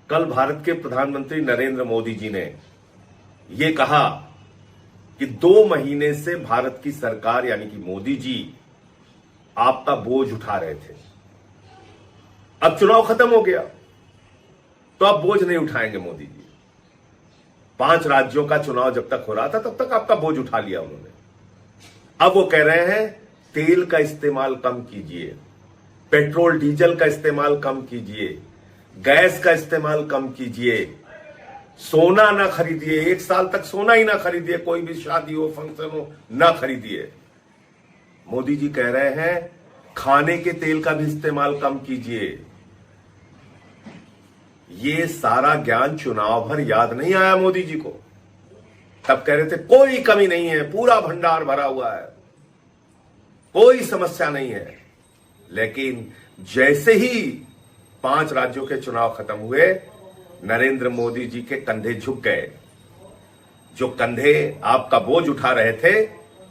कल भारत के प्रधानमंत्री नरेंद्र मोदी जी ने यह कहा कि 2 महीने से भारत की सरकार यानी कि मोदी जी आपका बोझ उठा रहे थे। अब चुनाव खत्म हो गया तो अब बोझ नहीं उठाएंगे मोदी जी। 5 राज्यों का चुनाव जब तक हो रहा था तब तक आपका बोझ उठा लिया उन्होंने। अब वो कह रहे हैं तेल का इस्तेमाल कम कीजिए, पेट्रोल डीजल का इस्तेमाल कम कीजिए, गैस का इस्तेमाल कम कीजिए, सोना ना खरीदिए, 1 साल तक सोना ही ना खरीदिए, कोई भी शादी हो फंक्शन हो ना खरीदिए। मोदी जी कह रहे हैं खाने के तेल का भी इस्तेमाल कम कीजिए। ये सारा ज्ञान चुनाव भर याद नहीं आया मोदी जी को। तब कह रहे थे कोई कमी नहीं है, पूरा भंडार भरा हुआ है, कोई समस्या नहीं है। लेकिन जैसे ही 5 राज्यों के चुनाव खत्म हुए, नरेंद्र मोदी जी के कंधे झुक गए। जो कंधे आपका बोझ उठा रहे थे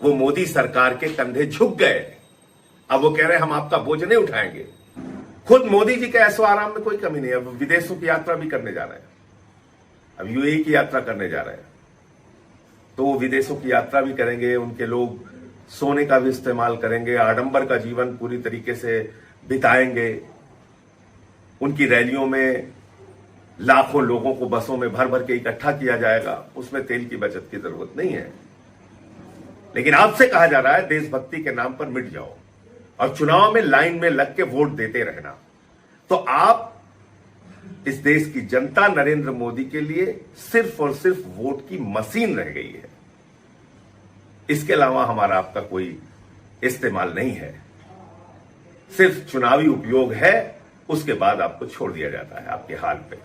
वो मोदी सरकार के कंधे झुक गए। अब वो कह रहे हैं हम आपका बोझ नहीं उठाएंगे। खुद मोदी जी के ऐशो आराम में कोई कमी नहीं है। अब विदेशों की यात्रा भी करने जा रहे हैं, अब यूएई की यात्रा करने जा रहे हैं, तो वो विदेशों की यात्रा भी करेंगे। उनके लोग सोने का भी इस्तेमाल करेंगे, आडंबर का जीवन पूरी तरीके से बिताएंगे। उनकी रैलियों में लाखों लोगों को बसों में भर भर के इकट्ठा किया जाएगा, उसमें तेल की बचत की जरूरत नहीं है। लेकिन आपसे कहा जा रहा है देशभक्ति के नाम पर मिट जाओ और चुनाव में लाइन में लग के वोट देते रहना। तो आप इस देश की जनता नरेंद्र मोदी के लिए सिर्फ और सिर्फ वोट की मशीन रह गई है। इसके अलावा हमारा आपका कोई इस्तेमाल नहीं है। सिर्फ चुनावी उपयोग है, उसके बाद आपको छोड़ दिया जाता है आपके हाल पे।